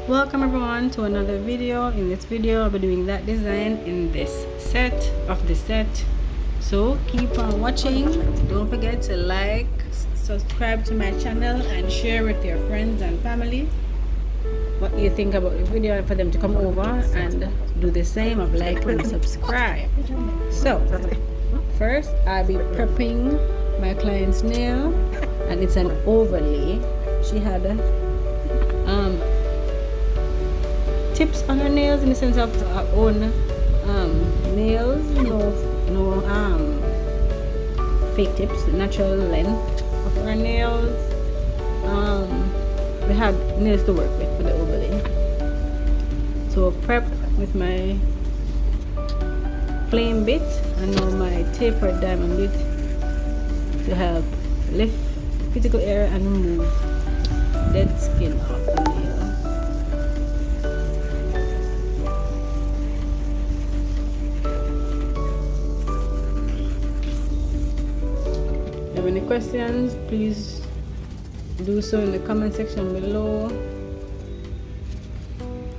Welcome everyone to another video. In this video I'll be doing that design in this set of the set, so keep on watching. Don't forget to like, subscribe to my channel and share with your friends and family what you think about the video, and for them to come over and do the same of like and subscribe. So first I'll be prepping my client's nail, and it's an overlay. She had tips on her nails, in the sense of her own nails, no fake tips, the natural length of her nails. We had nails to work with for the overlay, so prep with my flame bit and now my tapered diamond bit to help lift physical air and remove dead skin off the nail. If you have any questions, please do so in the comment section below.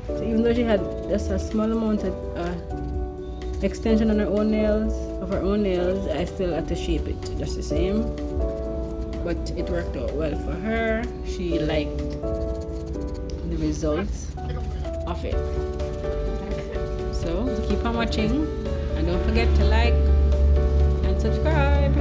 So even though she had just a small amount of extension on her own nails, I still had to shape it just the same, but it worked out well for her. She liked the results of it. So keep on watching and don't forget to like and subscribe.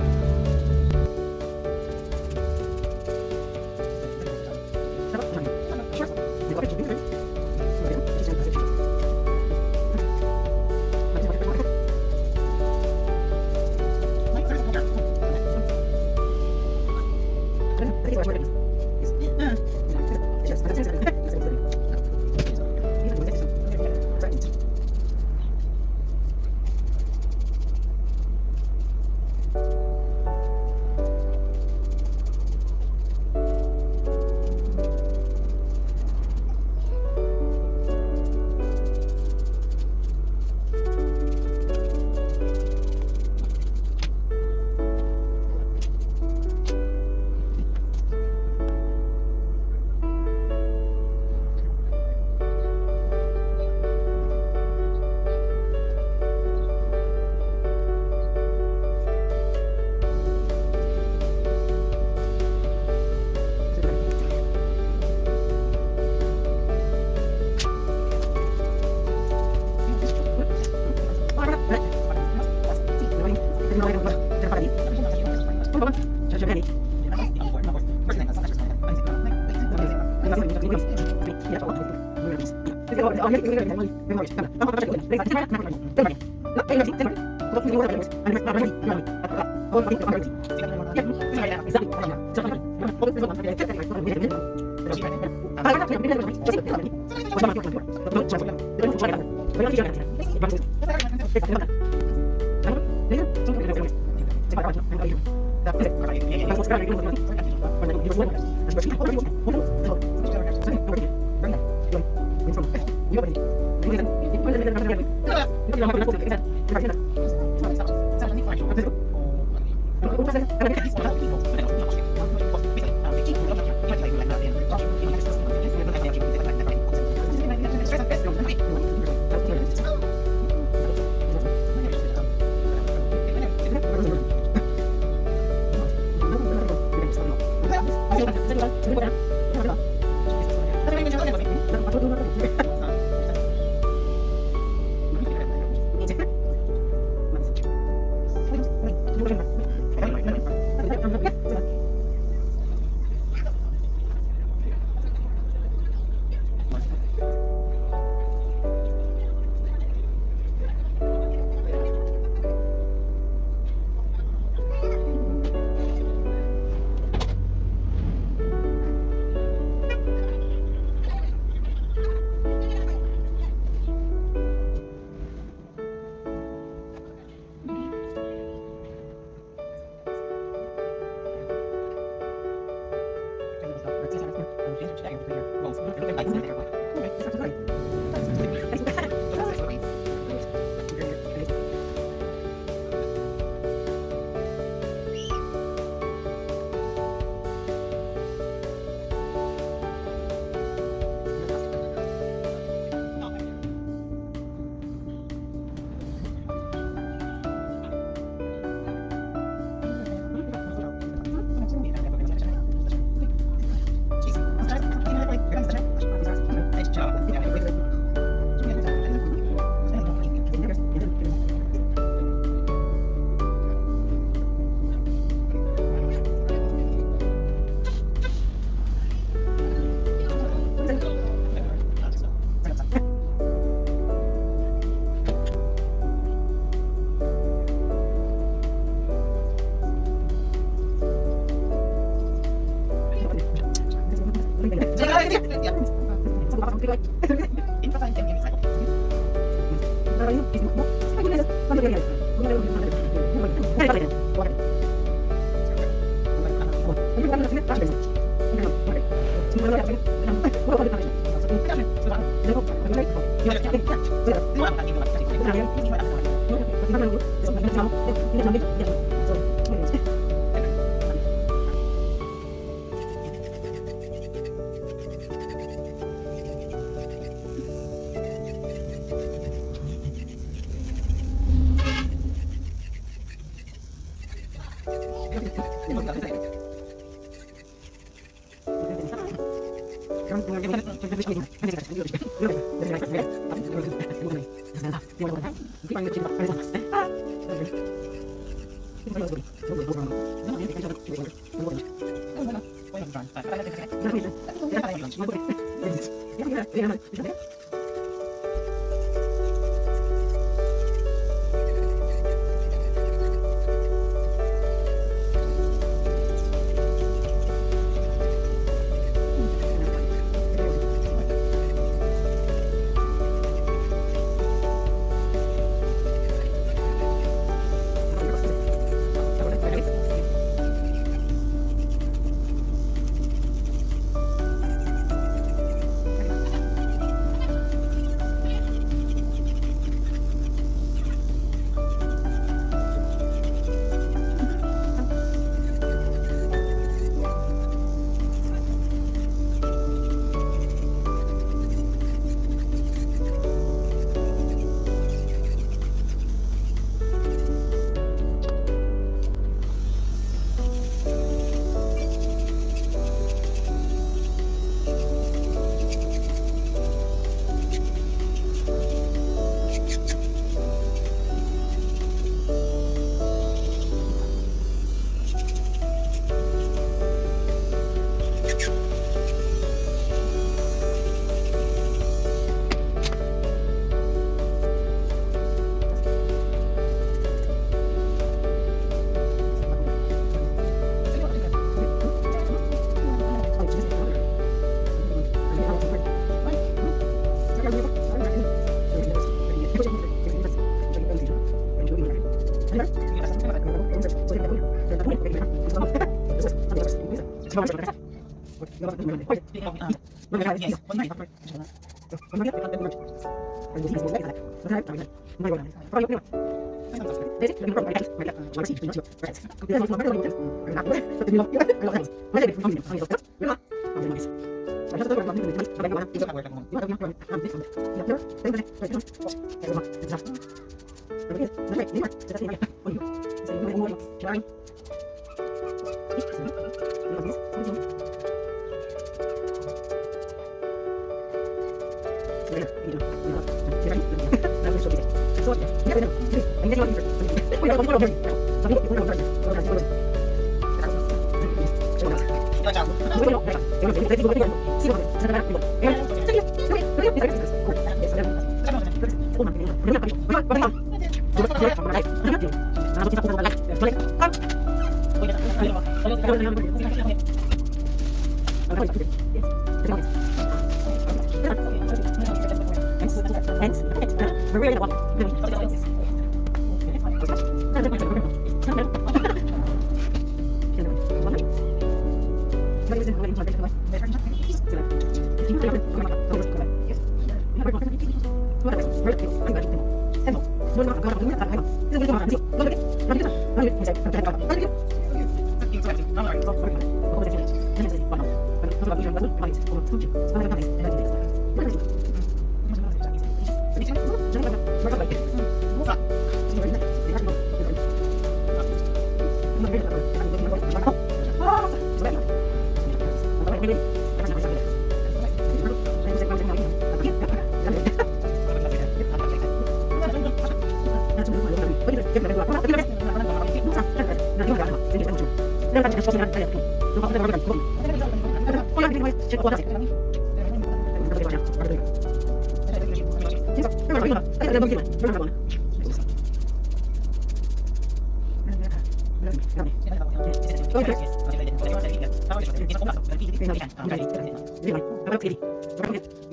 Okay.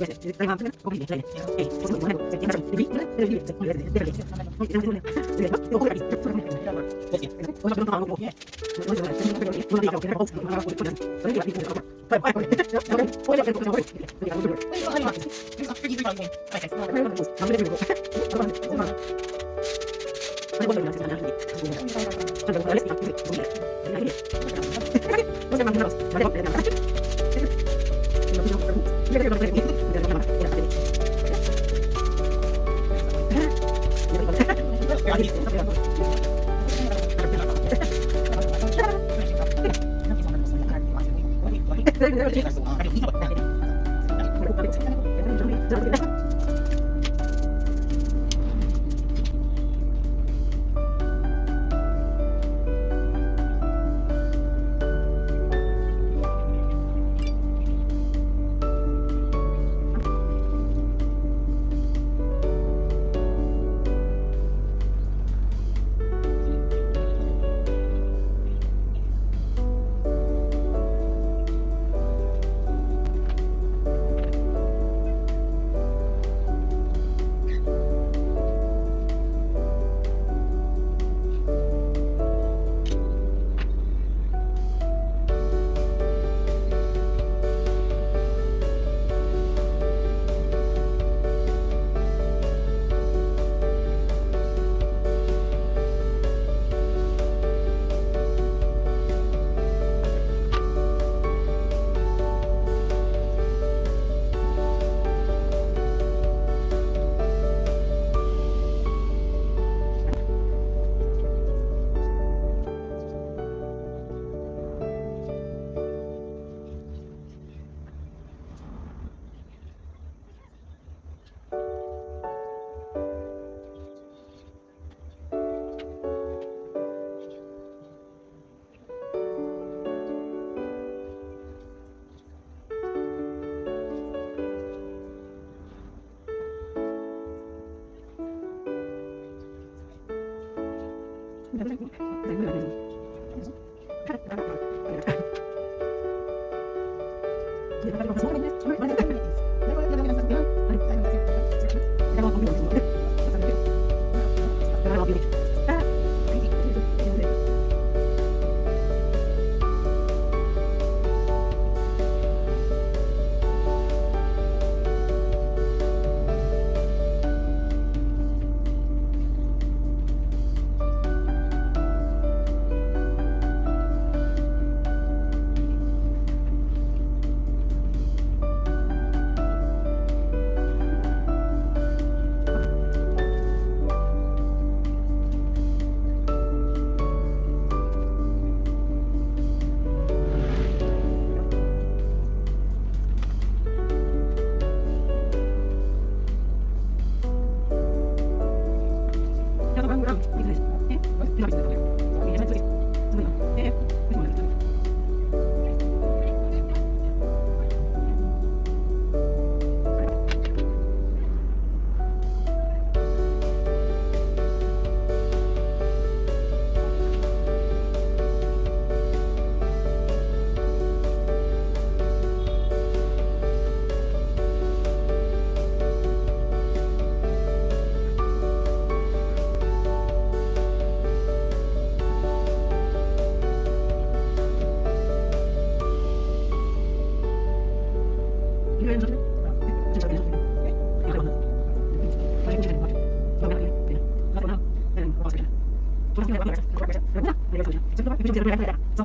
So,